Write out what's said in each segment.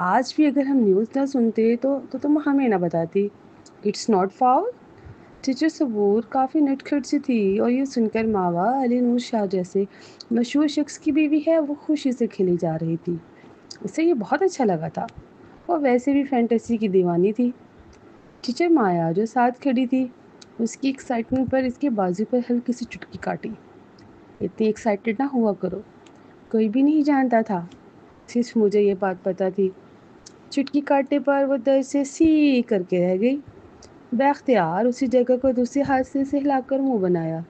آج بھی اگر ہم نیوز نہ سنتے تو تم ہمیں نہ بتاتی. It's not foul. ٹیچر صبور کافی نٹ کھٹ سی تھی اور یہ سن کر ماوا علی نور شاہ جیسے مشہور شخص کی بیوی ہے وہ خوشی سے کھلی جا رہی تھی. اسے یہ بہت اچھا لگا تھا. وہ ویسے بھی فینٹیسی کی دیوانی تھی. ٹیچر مایا جو ساتھ کھڑی تھی اس کی ایکسائٹمنٹ پر اس کے بازو پر ہلکی سی چٹکی کاٹی. اتنی ایکسائٹڈ نہ ہوا کرو. کوئی بھی نہیں جانتا تھا. صرف مجھے یہ بات پتہ تھی. چٹکی کاٹنے پر وہ درد سے سی کر کے رہ گئی. باختیار اسی جگہ کو دوسرے ہاتھ سے ہلا کر منہ بنایا.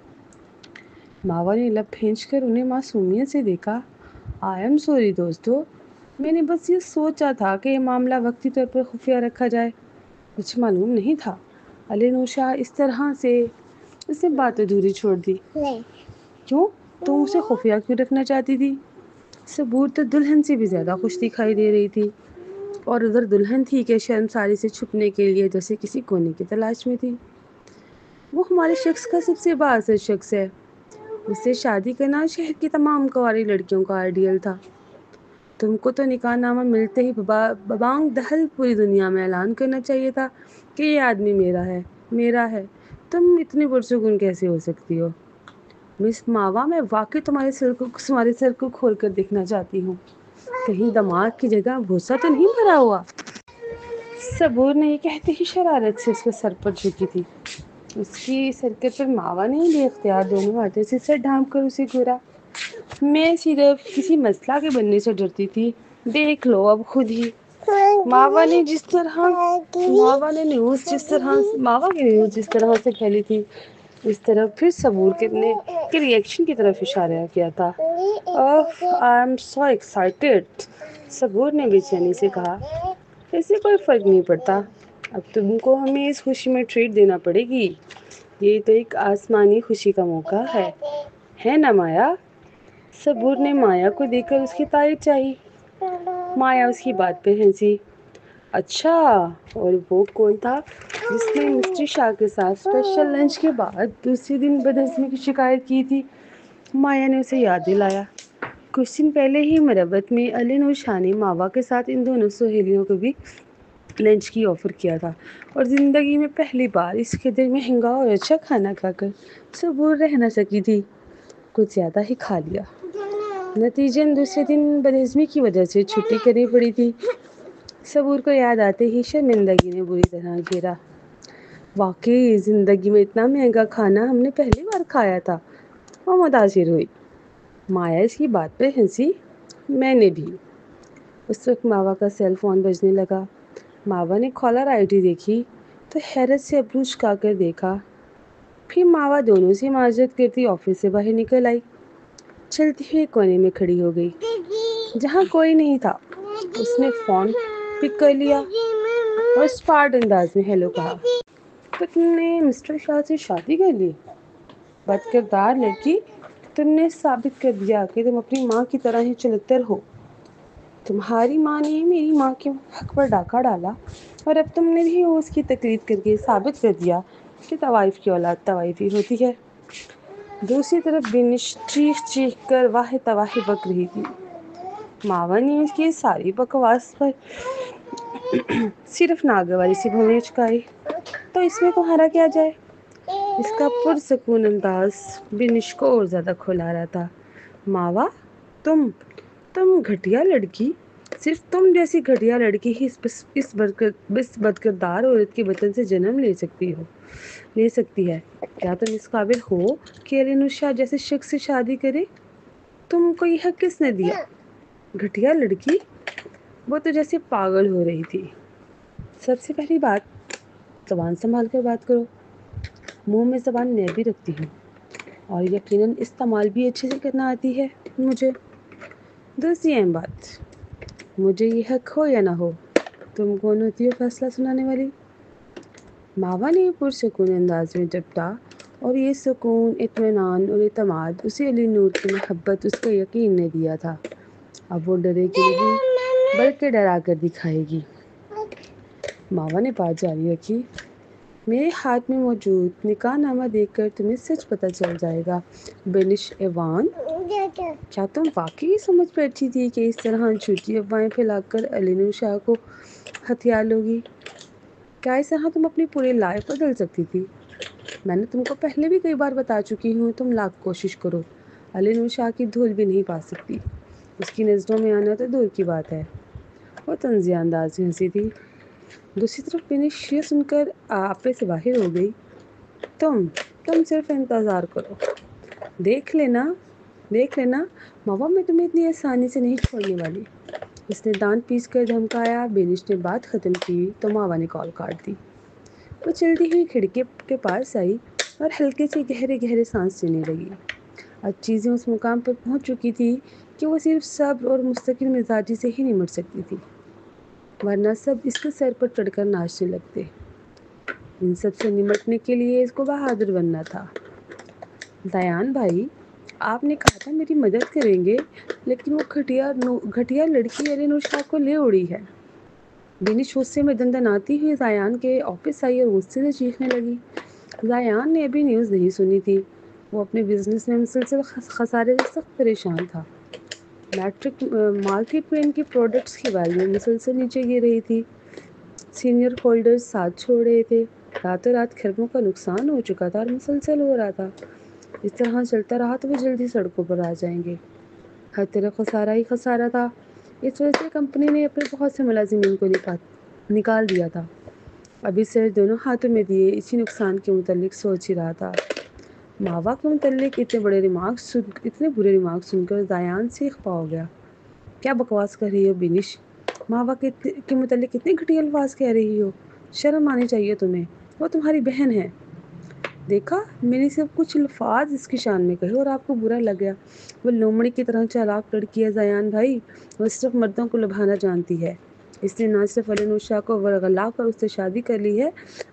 ماوا نے لب پھینچ کر انہیں معصومیت سے دیکھا. آئی ایم سوری دوستو. میں نے بس یہ سوچا تھا کہ یہ معاملہ وقتی طور پر خفیہ رکھا جائے. کچھ معلوم نہیں تھا. علی نور شاہ اس طرح سے اس نے بات ادھوری چھوڑ دی. کیوں؟ تم اسے خفیہ کیوں رکھنا چاہتی تھی؟ صبور تو دلہن سے بھی زیادہ خوش دکھائی دے رہی تھی اور ادھر دلہن تھی کہ شرمساری سے چھپنے کے لیے جیسے کسی کونے کی تلاش میں تھی. وہ ہمارے شخص کا سب سے بااثر شخص ہے. اس سے شادی کرنا شہر کی تمام کنواری لڑکیوں کا آئیڈیل تھا. تم کو تو نکاح نامہ ملتے ہی ببانگ دہل پوری دنیا میں اعلان کرنا چاہیے تھا کہ یہ آدمی میرا ہے. تم اتنی پرسکون کیسے ہو سکتی ہو؟ مس ماوا میں واقعی تمہارے سر کو کھول کر دیکھنا چاہتی ہوں. کہیں دماغ کی جگہ بھوسا تو نہیں بھرا ہوا؟ صبور نے یہ کہتے ہی شرارت سے اس کے سر پر جھکی تھی. اس کی سرکت پر ماوا نے بے اختیار دونوں ہاتھوں سے سر ڈھانپ کر اسے گھورا. میں صرف کسی مسئلہ کے بننے سے ڈرتی تھی. دیکھ لو اب خود ہی. ماوا کی نیوز جس طرح سے پھیلی تھی اس طرح پھر صبور کے ریئیکشن کی طرف اشارہ کیا تھا. I am so excited. Saboor نے بے چینی سے کہا. اس سے کوئی فرق نہیں پڑتا. اب تم کو ہمیں اس خوشی میں ٹریٹ دینا پڑے گی. یہ تو ایک آسمانی خوشی کا موقع ہے نا مایا؟ صبور نے مایا کو دیکھ کر اس کی تائید چاہی. مایا اس کی بات پہ ہنسی. اچھا، اور وہ کون تھا جس نے مسٹر شاہ کے ساتھ اسپیشل لنچ کے بعد دوسرے دن بدہضمی کی شکایت کی تھی؟ مایا نے اسے یاد دلایا. کچھ دن پہلے ہی مربت میں علی نور شاہ نے ماوا کے ساتھ ان دونوں سہیلیوں کو بھی لنچ کی آفر کیا تھا اور زندگی میں پہلی بار اس قدر مہنگا اور اچھا کھانا کھا کر صبور رہ نہ سکی تھی. کچھ زیادہ ہی کھا لیا. نتیجن دوسرے دن بدہضمی کی وجہ سے چھٹی کرنی پڑی تھی. صبور کو یاد آتے ہی شرمندگی نے بری طرح گھیرا. واقعی زندگی میں اتنا مہنگا کھانا ہم نے پہلی بار کھایا تھا. وہ متاثر ہوئی. مایا اس کی بات پہ ہنسی. میں نے بھی. اس وقت ماوا کا سیل فون بجنے لگا. ماوا نے کالر آئی ڈی دیکھی تو حیرت سے ابرو جھکا کر دیکھا. پھر ماوا دونوں سے معذرت کرتی آفس سے باہر نکل آئی. چلتی ہوئی کونے میں کھڑی ہو گئی جہاں کوئی نہیں تھا. اس نے فون پک کر لیا اور اسپارٹ انداز میں ہیلو کہا. تو تم نے مسٹر شاہ سے شادی کر لی؟ بد کردار لڑکی. تم نے ثابت کر دیا کہ تم اپنی ماں کی طرح ہی چلتر ہو. تمہاری ماں نے میری ماں کے حق پر ڈاکہ ڈالا اور اب تم نے بھی اس کی تقلید کر کے ثابت کر دیا کہ طوائف کی اولاد طوائفی ہوتی ہے. دوسری طرف بینش چیخ کر واہ تواہ بک رہی تھی. ماوا نے اس کی ساری بکواس پر صرف ناگواری سے بھونیں چکائی. تو اس میں تمہارا کیا جائے؟ اس کا پرسکون انداز بینش کو اور زیادہ کھلا رہا تھا. ماوا، تم گھٹیا لڑکی. صرف تم جیسی گھٹیا لڑکی ہی اس بدکردار عورت کے بطن سے جنم لے سکتی ہے. کیا تم اس قابل ہو کہ علی نور شاہ جیسے شخص سے شادی کرے؟ تم کو یہ حق کس نے دیا؟ گھٹیا لڑکی. وہ تو جیسے پاگل ہو رہی تھی. سب سے پہلی بات زبان سنبھال کر بات کرو. منہ میں زبان میں بھی رکھتی ہوں اور یقیناً استعمال بھی اچھے سے کرنا آتی ہے مجھے. دوسری اہم بات، مجھے یہ حق ہو یا نہ ہو، تم کون ہوتی ہو فیصلہ سنانے والی؟ ماوا نے پرسکون انداز میں جپٹا اور یہ سکون، اطمینان اور اعتماد اسے علی نور کی محبت، اس کا یقین نے دیا تھا. اب وہ ڈرے گی نہیں بلکہ ڈرا کر دکھائے گی. ماوا نے بات جاری رکھی. میرے ہاتھ میں موجود نکاح نامہ دیکھ کر تمہیں سچ پتہ چل جائے گا بینش ایوان. کیا تم واقعی سمجھ بیٹھی تھی کہ اس طرح جھوٹی افواہیں پھیلا کر علی نور شاہ کو ہتھیار لوگی؟ کیا اس طرح تم اپنی پوری لائف بدل سکتی تھی؟ میں نے تم کو پہلے بھی کئی بار بتا چکی ہوں، تم لاکھ کوشش کرو علی نور شاہ کی دھول بھی نہیں پا سکتی۔ اس کی نظروں میں آنا تو دور کی بات ہے۔ وہ طنزیہ انداز میں ہنسی تھی۔ دوسری طرف بینش یہ سن کر آپے سے باہر ہو گئی۔ تم صرف انتظار کرو، دیکھ لینا ماوا میں تمہیں اتنی آسانی سے نہیں چھوڑنے والی۔ اس نے دانت پیس کر دھمکایا۔ بینش نے بات ختم کی تو ماوا نے کال کاٹ دی۔ وہ چلتی ہوئی کھڑکی کے پاس آئی اور ہلکے سے گہرے سانس لینے لگی۔ اب چیزیں اس مقام پر پہنچ چکی تھی کہ وہ صرف صبر اور مستقل مزاجی سے ہی نمٹ سکتی تھی، ورنہ سب اس کے سر پر چڑھ کر ناچنے لگتے۔ ان سب سے نمٹنے کے لیے اس کو بہادر بننا تھا۔ زیان بھائی، آپ نے کہا تھا میری مدد کریں گے، لیکن وہ گھٹیا لڑکی علی نور شاہ کو لے اڑی ہے۔ بینش غصے میں دندناتی ہوئی زیان کے آفس آئی اور غصے سے چیخنے لگی۔ زیان نے ابھی نیوز نہیں سنی تھی۔ وہ اپنے بزنس میں مسلسل خسارے سے سخت پریشان تھا۔ مارکیٹ میں ان کے پروڈکٹس کی ویلیو مسلسل نیچے گر رہی تھی۔ سینئر ہولڈرز ساتھ چھوڑ رہے تھے۔ راتوں رات کھربوں کا نقصان ہو چکا تھا اور مسلسل ہو رہا تھا۔ اس طرح چلتا رہا تو وہ جلدی سڑکوں پر آ جائیں گے۔ ہر طرف خسارہ ہی خسارہ تھا۔ اس وجہ سے کمپنی نے اپنے بہت سے ملازمین کو نکال دیا تھا۔ ابھی سر دونوں ہاتھوں میں دیے اسی نقصان کے متعلق سوچ ہی رہا تھا۔ ماوا کے متعلق اتنے برے ریمارکس سن کر زیان سیخ پا ہو گیا۔ کیا بکواس کر رہی ہو بینش؟ ماوا کے متعلق اتنے گھٹیا الفاظ کہہ رہی ہو؟ شرم آنی چاہیے تمہیں، وہ تمہاری بہن ہے۔ دیکھا، میں نے صرف کچھ الفاظ اس کی شان میں کہے اور آپ کو برا لگ گیا۔ وہ لومڑی کی طرح چالاک لڑکی ہے زیان بھائی، وہ صرف مردوں کو لبھانا جانتی ہے۔ اس نے نہ صرف علی نور شاہ کو ورغلا کر اس سے شادی کر لی ہے،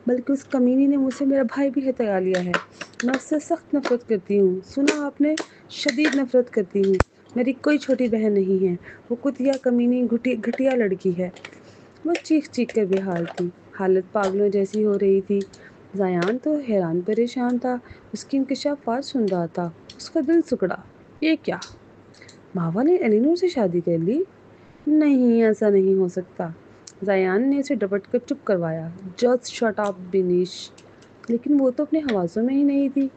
بلکہ اس کمینی نے مجھ سے میرا بھائی بھی ہتھیا لیا ہے۔ میں اس سے سخت نفرت کرتی ہوں۔ سنا آپ نے؟ شدید نفرت کرتی ہوں۔ میری کوئی چھوٹی بہن نہیں ہے، وہ کتیا کمینی گھٹیا لڑکی ہے۔ وہ چیخ کر بے حال تھی، حالت پاگلوں جیسی ہو رہی تھی۔ زیان تو حیران پریشان تھا، اس کی انکشافات سن رہا تھا۔ اس کا دل سکڑا۔ یہ کیا؟ ماوا نے علی نور سے شادی کر لی؟ نہیں، ایسا نہیں ہو سکتا۔ زیان نے اسے ڈپٹ کر چپ کروایا۔ Just shut up Binish. لیکن وہ تو اپنے حواسوں میں ہی نہیں تھی۔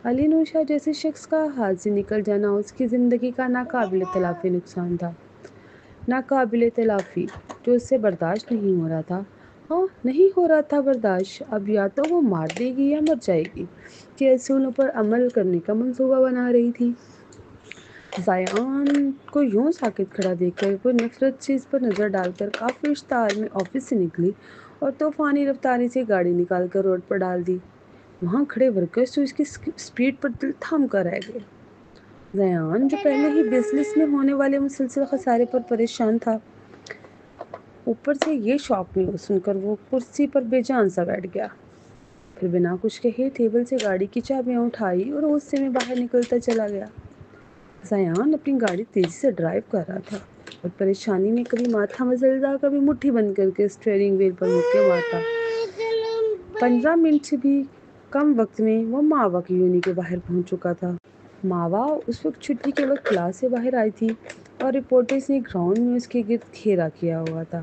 علی نور شاہ جیسے شخص کا ہاتھ سے نکل جانا اس کی زندگی کا ناقابل تلافی نقصان تھا۔ ناقابل تلافی، جو اس سے برداشت نہیں ہو رہا تھا۔ ہاں، نہیں ہو رہا تھا برداشت۔ اب یا تو وہ مار دے گی یا مر جائے گی، کے اصولوں پر عمل کرنے کا منصوبہ بنا رہی تھی۔ زیان کو یوں ساکت کھڑا دیکھ کر وہ نفرت سے اس پر نظر ڈال کر کافی اشتعال میں آفس سے نکلی اور طوفانی رفتاری سے گاڑی نکال کر روڈ پر ڈال دی۔ وہاں کھڑے ورکرز تو اس کی سپیڈ پر دل تھام کر رہ گئے۔ زیان، جو پہلے ہی بزنس میں ہونے والے مسلسل خسارے پر پریشان تھا، اوپر سے یہ شاک نیوز سن کر وہ کرسی پر بے جان سا بیٹھ گیا۔ پھر بنا کچھ کہے ٹیبل سے گاڑی کی چابیاں اٹھائی اور غصے میں باہر نکلتا چلا گیا۔ زیان اپنی گاڑی تیزی سے ڈرائیو کر رہا تھا اور پریشانی میں کبھی ماتھا مزلتا، کبھی مٹھی بند کر کے اسٹیئرنگ وہیل پر مکے مارتا۔ 15 منٹ سے بھی کم وقت میں وہ ماوا کی یونی کے باہر پہنچ چکا تھا۔ ماوا اس وقت چھٹی کے وقت کلاس سے باہر آئی تھی اور رپورٹرز نے گراؤنڈ میں اس کے گرد گھیرا کیا ہوا تھا۔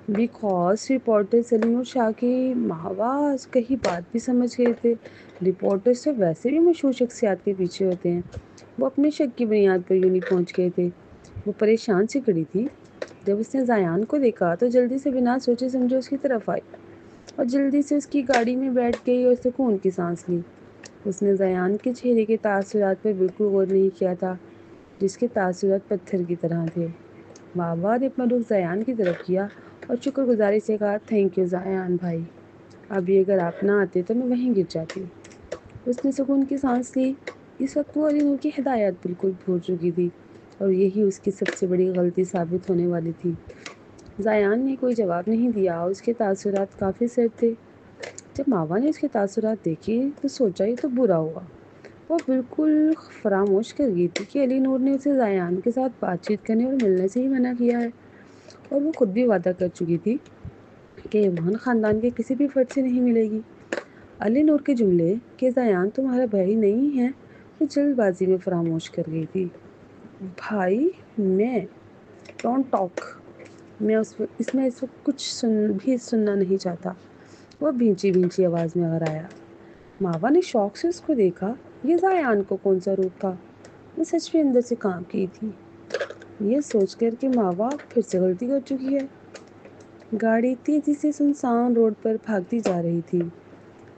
بیکاز رپورٹرز علی نور شاہ کی ماوا کہیں بات بھی سمجھ گئے تھے۔ رپورٹرز تو ویسے بھی مشہور شخصیات کے پیچھے ہوتے ہیں۔ وہ اپنے شک کی بنیاد پر یونی پہنچ گئے تھے۔ وہ پریشان سی کھڑی تھی۔ جب اس نے زیان کو دیکھا تو جلدی سے بنا سوچے سمجھے اس کی طرف آئی اور جلدی سے اس کی گاڑی میں بیٹھ گئی اور سکون کی سانس لی۔ اس نے زیان کے چہرے کے تاثرات پر بالکل غور نہیں کیا تھا، جس کے تاثرات پتھر کی طرح تھے۔ ماوا نے اپنا رخ زیان کی طرف کیا اور شکر گزاری سے کہا، تھینک یو زیان بھائی، ابھی اگر آپ نہ آتے تو میں وہیں گر جاتی۔ اس نے سکون کی سانس لی۔ اس وقت وہ علی نور کی ہدایات بالکل بھول چکی تھی اور یہی اس کی سب سے بڑی غلطی ثابت ہونے والی تھی۔ زیان نے کوئی جواب نہیں دیا۔ اس کے تاثرات کافی سرد تھے۔ جب ماوا نے اس کے تاثرات دیکھے تو سوچا یہ تو برا ہوا۔ وہ بالکل فراموش کر گئی تھی کہ علی نور نے اسے زیان کے ساتھ بات چیت کرنے اور ملنے سے ہی منع کیا ہے، اور وہ خود بھی وعدہ کر چکی تھی کہ ایوان خاندان کے کسی بھی فرد سے نہیں ملے گی۔ علی نور کے جملے کہ زیان تمہارا بھائی نہیں ہے وہ جلد بازی میں فراموش کر گئی تھی۔ بھائی میں ڈونٹ ٹاک، میں اس وقت کچھ بھی سننا نہیں چاہتا، وہ بھینچی بھینچی آواز میں آیا۔ ماوا نے شوق سے اس کو دیکھا۔ یہ زایان کو کون سا روپ تھا؟ وہ سچ میں اندر سے کام کی تھی، یہ سوچ کر کہ ماوا پھر سے غلطی کر چکی ہے۔ گاڑی تیزی سے سنسان روڈ پر بھاگتی جا رہی تھی۔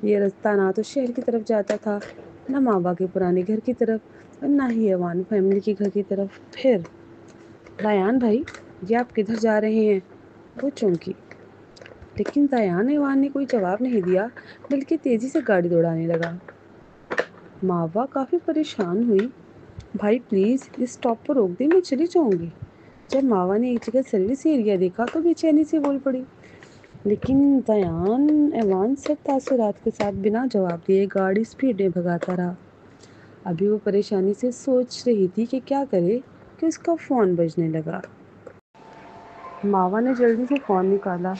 یہ رستہ نہ تو شہر کی طرف جاتا تھا، نہ ماوا کے پرانے گھر کی طرف، اور نہ ہی ایوان فیملی کے گھر کی طرف۔ پھر زایان بھائی، یہ آپ کدھر جا رہے ہیں؟ وہ چونکی، لیکن زایان ایوان نے کوئی جواب نہیں دیا، بلکہ تیزی سے گاڑی دوڑانے لگا۔ ماوا کافی پریشان ہوئی۔ بھائی پلیز اس اسٹاپ پر روک دیں، میں چلی جاؤں گی۔ جب ماوا نے ایک جگہ سروس ایریا دیکھا تو بے چینی سے بول پڑی، لیکن زایان ایوان سب تاثرات کے ساتھ بنا جواب دیے گاڑی اسپیڈ میں بھگاتا رہا۔ ابھی وہ پریشانی سے سوچ رہی تھی کہ کیا کرے کہ اس کا فون بجنے لگا۔ ماوا نے جلدی سے فون نکالا،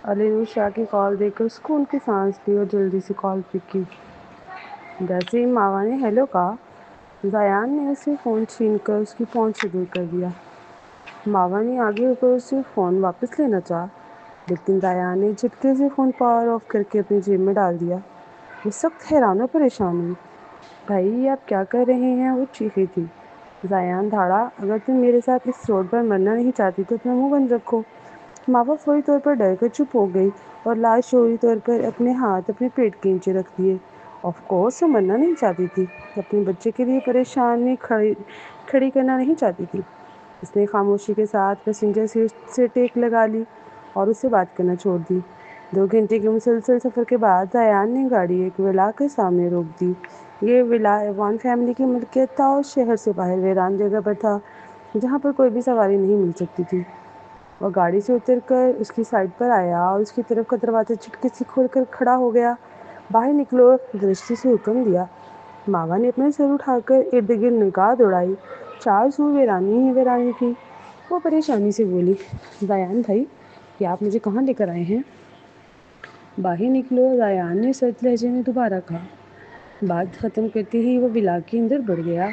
علی نور شاہ کی کال دیکھ کر سکون کی سانس لی اور جلدی سے کال پک کی۔ جیسے ہی ماوا نے ہیلو کہا، زایان نے اسے فون چھین کر اس کی پہنچ سے دور کر دیا۔ ماوا نے آگے ہو کر اسے فون واپس لینا چاہا، لیکن زایان نے جھٹکے سے فون پاور آف کر کے اپنی جیب میں ڈال دیا۔ وہ سخت حیران اور پریشان ہوئی۔ بھائی یہ آپ کیا کر رہے ہیں؟ وہ چیخی تھی۔ زایان دھاڑا، اگر تم میرے ساتھ اس روڈ پر مرنا نہیں چاہتی تو اپنا منہ بند رکھو۔ ماوا فوری طور پر ڈر کر چپ ہو گئی اور لاشعوری طور پر اپنے ہاتھ اپنے پیٹ کے نیچے رکھ دیے۔ آف کورس وہ مرنا نہیں چاہتی تھی، اپنے بچے کے لیے پریشانی کھڑی کرنا نہیں چاہتی تھی۔ اس نے خاموشی کے ساتھ پیسنجر سیٹ سے ٹیک لگا لی اور اس سے بات کرنا چھوڑ دی۔ 2 گھنٹے کے مسلسل سفر کے بعد زایان نے گاڑی ایک ولا کے سامنے روک دی۔ یہ ولا ایوان فیملی کی ملکیت تھا اور شہر سے باہر ویران جگہ پر تھا، جہاں پر کوئی بھی سواری نہیں مل سکتی تھی۔ وہ گاڑی سے اتر کر اس کی سائڈ پر آیا اور اس کی طرف کا دروازہ چٹکی سے کھول کر کھڑا ہو گیا۔ باہر نکلو، درشتی سے حکم دیا۔ ماوا نے اپنا سر اٹھا کر ارد گرد نگاہ دوڑائی، چار سو ویرانی ہی ویرانی تھی۔ وہ پریشانی سے بولی، زایان بھائی کیا آپ مجھے کہاں لے کر آئے ہیں؟ باہر نکلو، زایان نے سرد لہجے میں دوبارہ کہا۔ بات ختم کرتے ہی وہ ولا کے اندر بڑھ گیا۔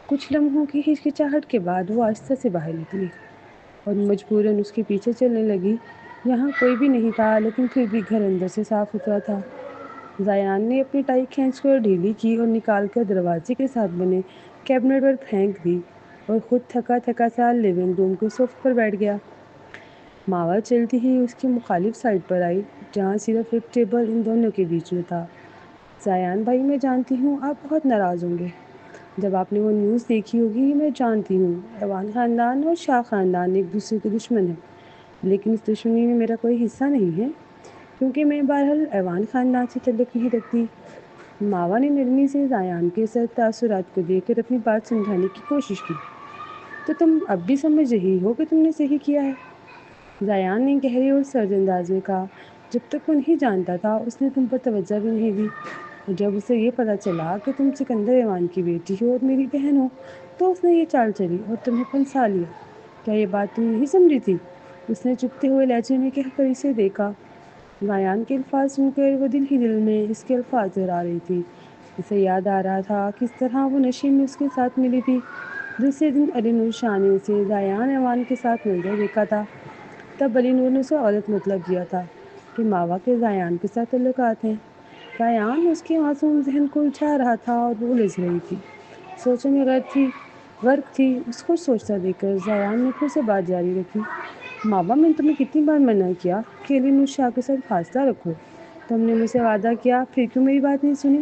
کچھ لمحوں کی ہچکچاہٹ کے بعد وہ آہستہ سے باہر نکلی اور مجبوراً اس کے پیچھے چلنے لگی۔ یہاں کوئی بھی نہیں تھا، لیکن پھر بھی گھر اندر سے صاف ستھرا تھا۔ زایان نے اپنی ٹائی کھینچ کر ڈھیلی کی اور نکال کر دروازے کے ساتھ بنے کیبنٹ پر پھینک دی اور خود تھکا تھکا سا لیونگ روم کے صوفے پر بیٹھ گیا۔ ماوا چلتی ہی اس کی مخالف سائڈ پر آئی، جہاں صرف ایک ٹیبل ان دونوں کے بیچ میں تھا۔ زایان بھائی میں جانتی ہوں آپ بہت ناراض ہوں گے جب آپ نے وہ نیوز دیکھی ہوگی، میں جانتی ہوں ایوان خاندان اور شاہ خاندان ایک دوسرے کے دشمن ہیں، لیکن اس دشمنی میں میرا کوئی حصہ نہیں ہے، کیونکہ میں بہرحال ایوان خاندان سے تعلق نہیں رکھتی۔ ماوا نے نرمی سے زایان کے سر تاثرات کو دیکھ کر اپنی بات سمجھانے کی کوشش کی۔ تو تم اب بھی سمجھ رہی ہو کہ تم نے صحیح کیا ہے؟ زایان نے گہرے اور سرد انداز میں کہا۔ جب تک وہ نہیں جانتا تھا اس نے تم پر توجہ بھی نہیں دی، اور جب اسے یہ پتہ چلا کہ تم سکندر ایوان کی بیٹی ہو اور میری بہن ہو تو اس نے یہ چال چلی اور تمہیں پھنسا لیا۔ کیا یہ بات تم نہیں سمجھی تھی؟ اس نے چپتے ہوئے لہجے میں کہکری سے دیکھا۔ زایان کے الفاظ سن کر وہ دل ہی دل میں اس کے الفاظ دہرا رہی تھی۔ اسے یاد آ رہا تھا کس طرح وہ نشے میں اس کے ساتھ ملی تھی۔ دوسرے دن علی نور شاہ نے اسے زایان ایوان کے ساتھ ملتے دیکھا تھا۔ تب علی نور نے اسے غلط مطلب دیا تھا کہ ماوا کے زایان کے ساتھ تعلقات ہیں۔ زایان اس کے معصوم ذہن کو الجھا رہا تھا اور وہ الجھ رہی تھی، سوچوں میں غرق تھی۔ اس کو سوچتا دیکھ کر زایان نے پھر سے بات جاری رکھی۔ ماوا میں نے تمہیں کتنی بار منع کیا کہ علی نور شاہ کے ساتھ فاصلہ رکھو؟ تم نے مجھ سے وعدہ کیا، پھر کیوں میری بات نہیں سنی؟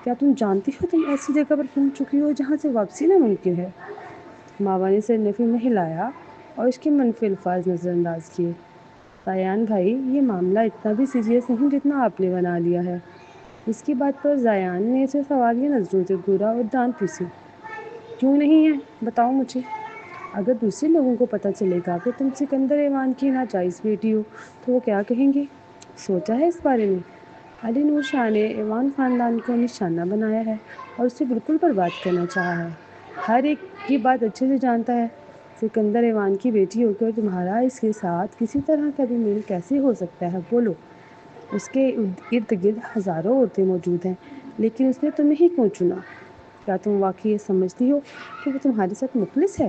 کیا تم جانتی ہو تم ایسی جگہ پر پہنچ چکی ہو جہاں سے واپسی ناممکن ہے؟ ماوا نے سر نفی میں ہلایا اور اس کے منفی الفاظ نظر انداز کیے۔ زایان بھائی یہ معاملہ اتنا بھی سیریس نہیں جتنا آپ نے بنا لیا ہے۔ اس کی بات پر زایان نے اسے سوالیہ نظروں سے گھورا اور دانت پیسے۔ کیوں نہیں ہے؟ بتاؤ مجھے۔ اگر دوسرے لوگوں کو پتہ چلے گا کہ تم سکندر ایوان کی ناجائز بیٹی ہو تو وہ کیا کہیں گے؟ سوچا ہے اس بارے میں؟ علی نور شاہ نے ایوان خاندان کو نشانہ بنایا ہے اور اسے بالکل برباد کرنا چاہا ہے۔ ہر ایک یہ بات اچھے سے جانتا ہے۔ سکندر ایوان کی بیٹی ہو کر تمہارا اس کے ساتھ کسی طرح کا بھی میل کیسے ہو سکتا ہے؟ بولو۔ اس کے ارد گرد ہزاروں عورتیں موجود ہیں، لیکن اس نے تمہیں ہی کیوں چنا؟ کیا تم واقعی یہ سمجھتی ہو کہ وہ تمہارے ساتھ مخلص ہے؟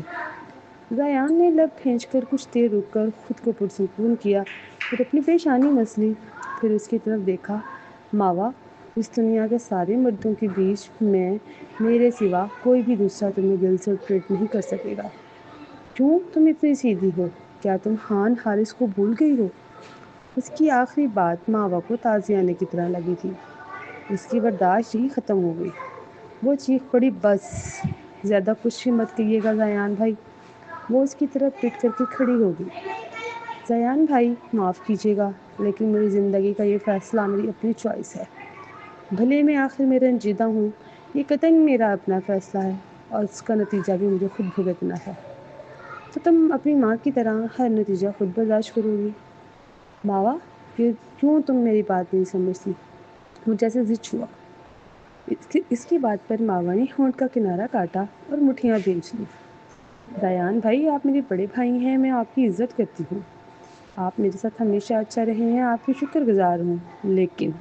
زیان نے لب کھینچ کر کچھ دیر رک کر خود کو پرسکون کیا، پھر اپنی پیشانی مسلی، پھر اس کی طرف دیکھا۔ ماوا، اس دنیا کے سارے مردوں کے بیچ میں میرے سوا کوئی بھی دوسرا تمہیں دل سے ٹریٹ نہیں کر سکے گا۔ کیوں تم اتنی سیدھی ہو؟ کیا تم خان حارث کو بھول گئی ہو؟ اس کی آخری بات ماوا کو تازیانے کی طرح لگی تھی۔ اس کی برداشت ہی ختم ہو گئی۔ وہ چیخ پڑی، بس زیادہ کچھ بھی مت کہیے گا زیان بھائی۔ وہ اس کی طرف پیٹ کر کے کھڑی ہو گئی۔ زیان بھائی، معاف کیجیے گا، لیکن میری زندگی کا یہ فیصلہ میری اپنی چوائس ہے۔ بھلے میں آخر میں رنجیدہ ہوں، یہ قطعاً میرا اپنا فیصلہ ہے اور اس کا نتیجہ بھی مجھے خود بھگتنا ہے۔ تو تم اپنی ماں کی طرح ہر نتیجہ خود برداشت کرو گی؟ ماوا، کیوں تم میری بات نہیں سمجھتی؟ مجھ جیسے ضد چھوا۔ اس کی بات پر ماوا نے ہونٹ کا کنارہ کاٹا اور مٹھیاں بھیج لی۔ زیان بھائی، آپ میرے بڑے بھائی ہیں، میں آپ کی عزت کرتی ہوں۔ آپ میرے ساتھ ہمیشہ اچھا رہے ہیں، آپ کی شکر گزار ہوں، لیکن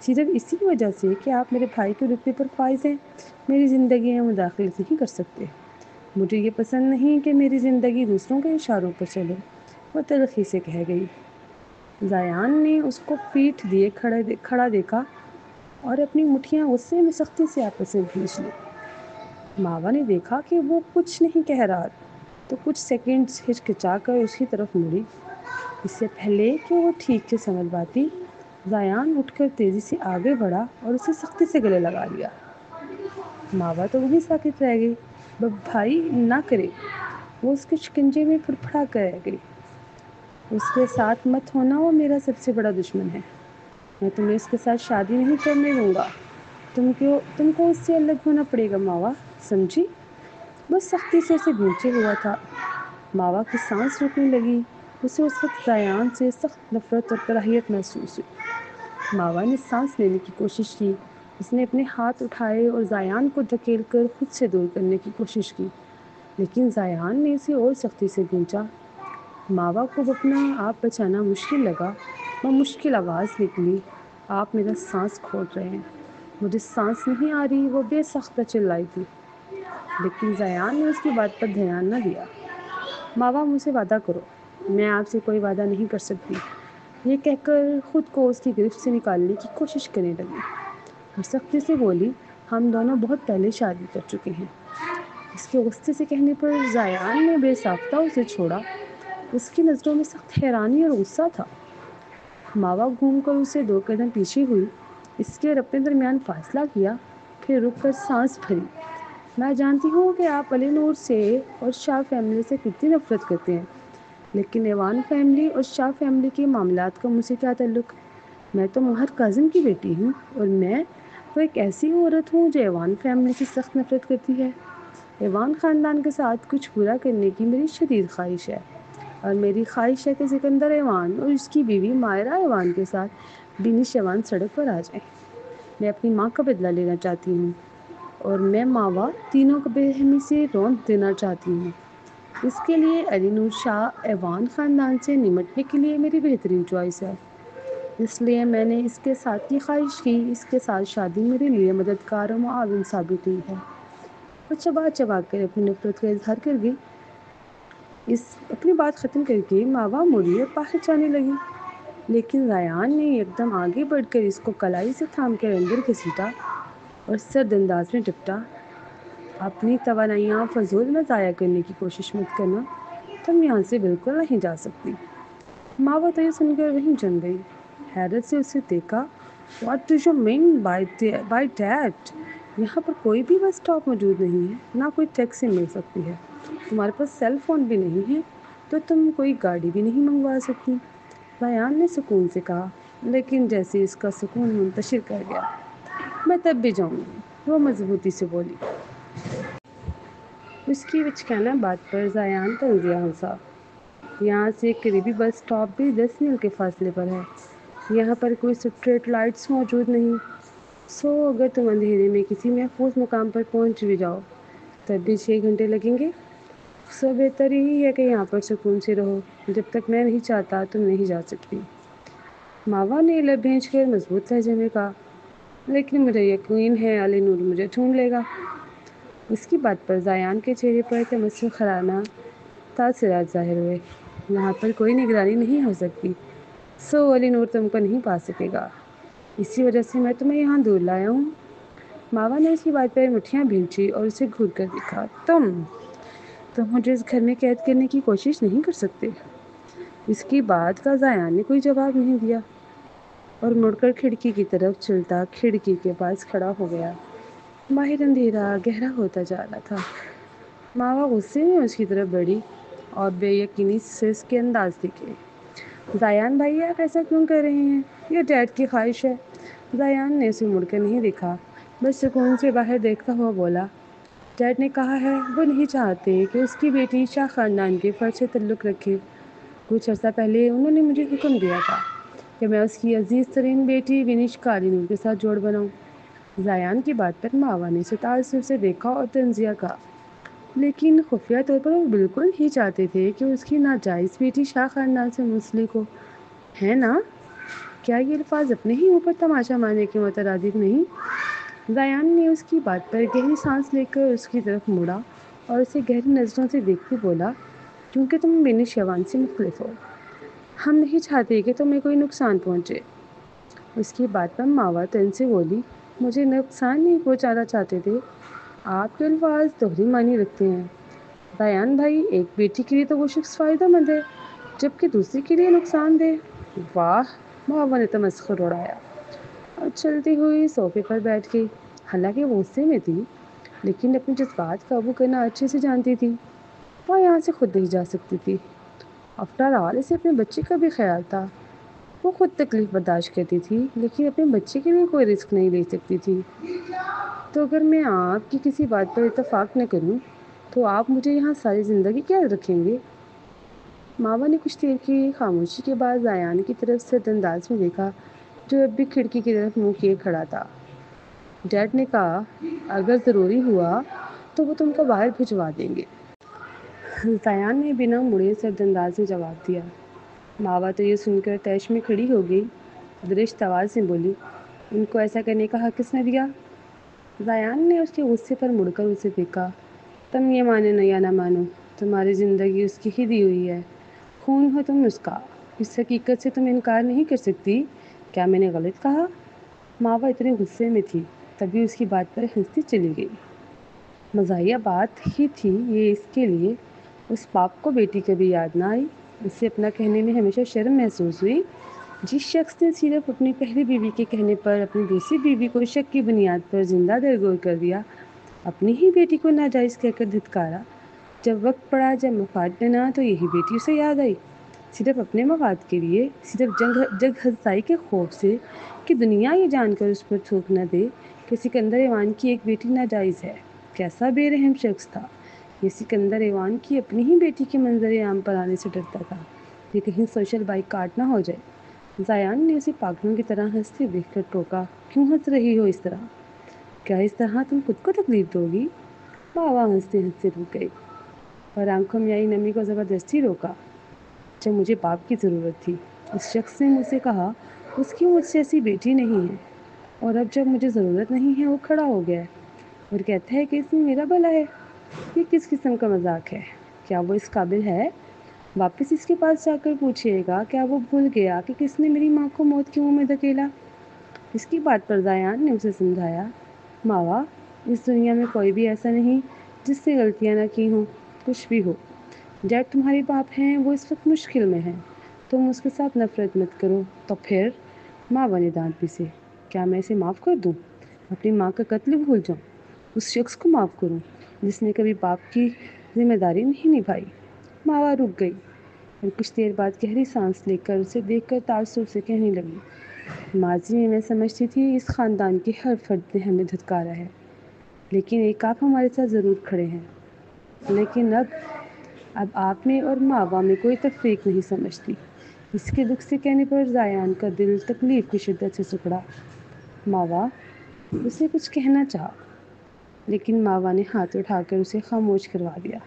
صرف اسی وجہ سے کہ آپ میرے بھائی کے رتبے پر فائز ہیں، میری زندگی میں مداخلت نہیں کر سکتے۔ مجھے یہ پسند نہیں کہ میری زندگی دوسروں کے اشاروں پر چلے، وہ تلخی سے کہہ گئی۔ زیان نے اس کو پیٹھ دیے کھڑا دیکھا اور اپنی مٹھیاں غصے میں سختی سے آپس میں بھیج لی۔ ماوا نے دیکھا کہ وہ کچھ نہیں کہہ رہا، تو کچھ سیکنڈز ہچکچا کر اس کی طرف مڑی۔ اس سے پہلے کہ وہ ٹھیک سے سمجھ پاتی، زیان اٹھ کر تیزی سے آگے بڑھا اور اسے سختی سے گلے لگا لیا۔ ماوا تو وہیں ساکت رہ گئی۔ بھائی نہ کرے، وہ اس کے شکنجے میں پھڑپڑا کر رہ گئی۔ اس کے ساتھ مت ہونا، وہ میرا سب سے بڑا دشمن ہے۔ میں تمہیں اس کے ساتھ شادی نہیں کرنے دوں گا۔ تم کو اس سے الگ ہونا پڑے گا ماوا، سمجھی؟ بس سختی سے اسے نیچے ہوا تھا۔ ماوا کی سانس رکنے لگی۔ اسے اس وقت زیان سے سخت نفرت اور کراہیت محسوس ہوئی۔ ماوا نے سانس لینے کی کوشش کی۔ اس نے اپنے ہاتھ اٹھائے اور زیان کو دھکیل کر خود سے دور کرنے کی کوشش کی، لیکن زیان نے اسے اور سختی سے کھینچا۔ ماوا کو اپنا آپ بچانا مشکل لگا۔ وہ مشکل آواز نکلی، آپ میرا سانس کھوٹ رہے ہیں۔ مجھے سانس نہیں آ رہی، وہ بے ساختہ چلائی تھی، لیکن زیان نے اس کی بات پر دھیان نہ دیا۔ ماوا، مجھ سے وعدہ کرو۔ میں آپ سے کوئی وعدہ نہیں کر سکتی، یہ کہہ کر خود کو اس کی گرفت سے نکالنے کی کوشش کرنے لگی اور سختی سے بولی، ہم دونوں بہت پہلے شادی کر چکے ہیں۔ اس کے غصے سے کہنے پر زیان نے بے ساختہ اسے چھوڑا۔ اس کی نظروں میں سخت حیرانی اور غصہ تھا۔ ماوا گھوم کر اسے 2 قدم پیچھے ہوئی، اس کے اور اپنے درمیان فاصلہ کیا، پھر رک کر سانس بھری۔ میں جانتی ہوں کہ آپ علی نور سے اور شاہ فیملی سے کتنی نفرت کرتے ہیں، لیکن ایوان فیملی اور شاہ فیملی کے معاملات کا مجھ سے کیا تعلق؟ میں تو مہر کاظم کی بیٹی ہوں، اور میں وہ ایک ایسی عورت ہوں جو ایوان فیملی سے سخت نفرت کرتی ہے۔ ایوان خاندان کے ساتھ کچھ برا کرنے کی میری شدید خواہش ہے، اور میری خواہش ہے کہ سکندر ایوان اور اس کی بیوی مائرہ ایوان کے ساتھ بینش ایوان سڑک پر آ جائیں۔ میں اپنی ماں کا بدلہ لینا چاہتی ہوں، اور میں ماوا تینوں کو بے رحمی سے رونت دینا چاہتی ہوں۔ اس کے لیے علی نور شاہ ایوان خاندان سے نمٹنے کے لیے میری بہترین چوائس ہے۔ اس لیے میں نے اس کے ساتھ یہ خواہش کی، اس کے ساتھ شادی میرے لیے مددگار اور معاون ثابت ہوئی ہے۔ وہ چبا چبا کر اپنی نفرت کا اظہار کر گئی۔ اپنی بات ختم کر کے ماوا مڑی اور باہر جانے لگی، لیکن زیان نے یکدم آگے بڑھ کر اس کو کلائی سے تھام کر اندر گھسیٹا اور سرد انداز میں ڈپٹا، اپنی توانائیاں فضول میں ضائع کرنے کی کوشش مت کرنا، تم یہاں سے بالکل نہیں جا سکتی۔ ماوا تو یہ سن کر وہیں جم گئی، حیرت سے اسے دیکھا۔ What do you mean by that? یہاں پر کوئی بھی بس اسٹاپ موجود نہیں ہے، نہ کوئی ٹیکسی مل سکتی ہے، تمہارے پاس سیل فون بھی نہیں ہے، تو تم کوئی گاڑی بھی نہیں منگوا سکتی۔ زیان نے سکون سے کہا، لیکن جیسے اس کا سکون منتشر کر گیا۔ میں تب بھی جاؤں گی، وہ مضبوطی سے بولی۔ اس کی بچکانہ بات پر زیان طنزیہ ہنسا۔ یہاں سے قریبی بس اسٹاپ بھی 10 میل کے فاصلے پر ہے۔ یہاں پر کوئی اسٹریٹ لائٹس موجود نہیں، سو اگر تم اندھیرے میں کسی محفوظ مقام پر پہنچ بھی جاؤ تب بھی 6 گھنٹے لگیں گے۔ سو بہتر یہی ہے کہ یہاں پر سکون سے رہو، جب تک میں نہیں چاہتا تم نہیں جا سکتی۔ ماوا نے لب بھینچ کر مضبوط لہجے میں کہا، لیکن مجھے یقین ہے علی نور مجھے ڈھونڈ لے گا۔ اس کی بات پر زایان کے چہرے پر تمسخرانہ تاثرات ظاہر ہوئے۔ یہاں پر کوئی نگرانی نہیں ہو سکتی، سو علی نور تم کو نہیں پا سکے گا، اسی وجہ سے میں تمہیں یہاں دور لایا ہوں۔ ماوا نے اس کی بات پر مٹھیاں بھینچی اور اسے گھور کر دیکھا۔ تم مجھے اس گھر میں قید کرنے کی کوشش نہیں کر سکتے۔ اس کی بات کا زایان نے کوئی جواب نہیں دیا اور مڑ کر کھڑکی کی طرف چلتا کھڑکی کے پاس کھڑا ہو گیا۔ باہر اندھیرا گہرا ہوتا جا رہا تھا۔ ماوا غصے میں اس کی طرف بڑھی اور بے یقینی سے اس کے انداز دیکھے۔ زایان بھائی آپ ایسا کیوں کر رہے ہیں؟ یہ ڈیڈ کی خواہش ہے۔ زایان نے اسے مڑ کر نہیں دیکھا، بس سکون سے باہر دیکھتا ہوا بولا، ڈیڈ نے کہا ہے وہ نہیں چاہتے کہ اس کی بیٹی شاہ خاندان کے فرد سے تعلق رکھے۔ کچھ عرصہ پہلے انہوں نے مجھے حکم دیا تھا کہ میں اس کی عزیز ترین بیٹی ونشکا علی نور کے ساتھ جوڑ بناؤں۔ زایان کی بات پر ماوا نے اسے تعصب سے دیکھا اور طنزیہ کہا، لیکن خفیہ طور پر وہ بالکل ہی چاہتے تھے کہ اس کی ناجائز بیٹی شاہ خاندان سے منسلک ہو، ہے نا؟ کیا یہ الفاظ اپنے ہی اوپر تماشا مارنے کے مترادف نہیں؟ زایان نے اس کی بات پر گہری سانس لے کر اس کی طرف مڑا اور اسے گہری نظروں سے دیکھتے بولا، کیونکہ تم بینش شوان سے مختلف ہو، ہم نہیں چاہتے کہ تمہیں کوئی نقصان پہنچے۔ اس کی بات پر ماوا تن سے بولی، مجھے نقصان نہیں پہنچانا چاہتے تھے؟ آپ کے الفاظ دوہری معنی رکھتے ہیں۔ زایان بھائی، ایک بیٹی کے لیے تو وہ شخص فائدہ مند ہے جبکہ دوسری کے لیے نقصان دہ۔ واہ! ماوا نے تمسخر اڑایا اور چلتی ہوئی صوفے پر بیٹھ گئی۔ حالانکہ وہ غصے میں تھی لیکن اپنے جذبات قابو کرنا اچھے سے جانتی تھی۔ وہ یہاں سے خود نہیں جا سکتی تھی۔ آفٹر آل اسے اپنے بچے کا بھی خیال تھا۔ وہ خود تکلیف برداشت کرتی تھی لیکن اپنے بچے کے لیے کوئی رسک نہیں لے سکتی تھی۔ تو اگر میں آپ کی کسی بات پر اتفاق نہ کروں تو آپ مجھے یہاں ساری زندگی کیا رکھیں گے؟ ماوا نے کچھ دیر کی خاموشی کے بعد زایان کی طرف سرد انداز میں دیکھا جو اب بھی کھڑکی کی طرف منہ کیے کھڑا تھا۔ ڈیڈ نے کہا اگر ضروری ہوا تو وہ تم کو باہر بھجوا دیں گے۔ زایان نے بنا مڑے سرد انداز میں جواب دیا۔ ماوا تو یہ سن کر طیش میں کھڑی ہو گئی، درشت آواز میں بولی، ان کو ایسا کرنے کا حق کس نے دیا؟ زایان نے اس کے غصے پر مڑ کر اسے دیکھا، تم یہ مانو یا نہ مانو، تمہاری زندگی اس کی ہی دی ہوئی ہے، خون ہو تم اس کا، اس حقیقت سے تم انکار نہیں کر سکتی۔ کیا میں نے غلط کہا؟ ماوا اتنے غصے میں تھی تبھی اس کی بات پر ہنستی چلی گئی۔ مزاحیہ بات ہی تھی یہ اس کے لیے۔ اس باپ کو بیٹی کبھی یاد نہ آئی، اسے اپنا کہنے میں ہمیشہ شرم محسوس ہوئی۔ جس شخص نے صرف اپنی پہلی بیوی کے کہنے پر اپنی دوسری بیوی کو شک کی بنیاد پر زندہ درگور کر دیا، اپنی ہی بیٹی کو ناجائز کہہ کر دھتکارا، جب وقت پڑا جب مفاد بنا تو یہی بیٹی اسے یاد آئی، صرف اپنے مفاد کے لیے، صرف جگ ہنسائی کے خوف سے کہ دنیا یہ جان کر اس پر تھوک نہ دے کہ سکندر ایوان کی ایک بیٹی ناجائز ہے۔ کیسا بے رحم شخص تھا یہ! سکندر ایوان کی اپنی ہی بیٹی کے منظر عام پر آنے سے ڈرتا تھا کہ کہیں سوشل بائیکاٹ نہ ہو جائے۔ زایان نے اسے پاگلوں کی طرح ہنستے دیکھ کر ٹوکا، کیوں ہنس رہی ہو اس طرح؟ کیا اس طرح تم خود کو تکلیف دو گی؟ ماوا ہنستے ہنستے رک گئی اور آنکھوں میں آئی نمی کو زبردستی روکا۔ جب مجھے باپ کی ضرورت تھی اس شخص نے مجھ سے کہا اس کی مجھ سے ایسی بیٹی نہیں ہے، اور اب جب مجھے ضرورت نہیں ہے وہ کھڑا ہو گیا ہے اور کہتا ہے کہ اس میں میرا بھلا ہے۔ یہ کس قسم کا مذاق ہے؟ کیا وہ اس قابل ہے؟ واپس اس کے پاس جا کر پوچھئے گا کیا وہ بھول گیا کہ کس نے میری ماں کو موت کی منہ میں دھکیلا؟ اس کی بات پر زایان نے اسے سمجھایا، ماوا اس دنیا میں کوئی بھی ایسا نہیں جس نے غلطیاں نہ کی ہوں، کچھ بھی ہو۔ ڈیڈ تمہارے باپ ہیں، وہ اس وقت مشکل میں ہیں، تم اس کے ساتھ نفرت مت کرو۔ تو پھر؟ ماوا نے دانت پیسے، کیا میں اسے معاف کر دوں؟ اپنی ماں کا قتل بھول جاؤں؟ اس شخص کو معاف کروں جس نے کبھی باپ کی ذمہ داری نہیں نبھائی؟ ماوا رک گئی اور کچھ دیر بعد گہری سانس لے کر اسے دیکھ کر تعصب سے کہنے لگی، ماضی میں میں سمجھتی تھی اس خاندان کے ہر فرد نے ہمیں دھتکارا ہے، لیکن ایک آپ ہمارے ساتھ ضرور کھڑے ہیں، لیکن اب آپ میں اور ماوا میں کوئی تفریق نہیں سمجھتی۔ اس کے دکھ سے کہنے پر زایان کا دل تکلیف کی شدت سے سکڑا۔ ماوا اسے کچھ کہنا چاہا لیکن ماوا نے ہاتھ اٹھا کر اسے خاموش کروا دیا۔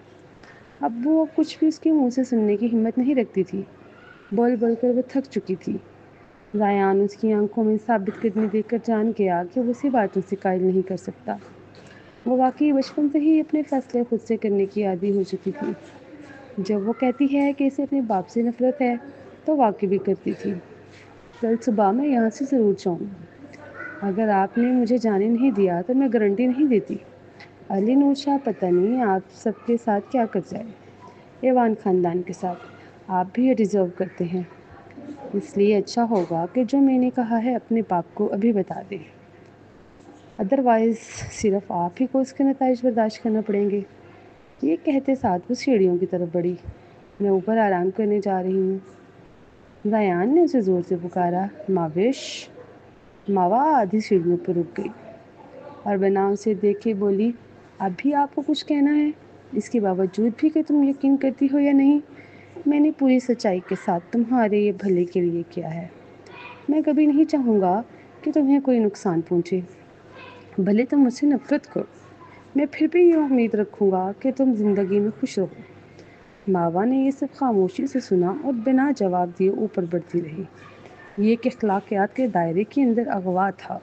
اب وہ کچھ بھی اس کے منہ سے سننے کی ہمت نہیں رکھتی تھی، بول بول کر وہ تھک چکی تھی۔ رایان اس کی آنکھوں میں ثابت قدمی دیکھ کر جان گیا کہ وہ اسی باتوں سے قائل نہیں کر سکتا۔ وہ واقعی بچپن سے ہی اپنے فیصلے خود سے کرنے کی عادی ہو چکی تھی۔ جب وہ کہتی ہے کہ اسے اپنے باپ سے نفرت ہے تو واقعی بھی کرتی تھی۔ کل صبح میں یہاں سے ضرور جاؤں گا۔ اگر آپ نے مجھے جانے نہیں دیا تو میں گارنٹی نہیں دیتی۔ علی نور شاہ پتہ نہیں آپ سب کے ساتھ کیا کر جائے، ایوان خاندان کے ساتھ۔ آپ بھی یہ ڈیزرو کرتے ہیں، اس لیے اچھا ہوگا کہ جو میں نے کہا ہے اپنے باپ کو ابھی بتا دیں، ادروائز صرف آپ ہی کو اس کے نتائج برداشت کرنا پڑیں گے۔ یہ کہتے ساتھ وہ سیڑھیوں کی طرف بڑھی۔ میں اوپر آرام کرنے جا رہی ہوں۔ ریان نے اسے زور سے پکارا، ماوش۔ ماوا آدھی سیڑھیوں پر رک گئی اور بنا اسے دیکھے بولی، اب بھی آپ کو کچھ کہنا ہے؟ اس کے باوجود بھی کہ تم یقین کرتی ہو یا نہیں، میں نے پوری سچائی کے ساتھ تمہارے یہ بھلے کے لیے کیا ہے۔ میں کبھی نہیں چاہوں گا کہ تمہیں کوئی نقصان پہنچے، بھلے تم مجھ سے نفرت کرو، میں پھر بھی یہ امید رکھوں گا کہ تم زندگی میں خوش رہو۔ ماوا نے یہ سب خاموشی سے سنا اور بنا جواب دیے اوپر بڑھتی رہی۔ یہ ایک اخلاقیات کے دائرے کے اندر اغوا تھا۔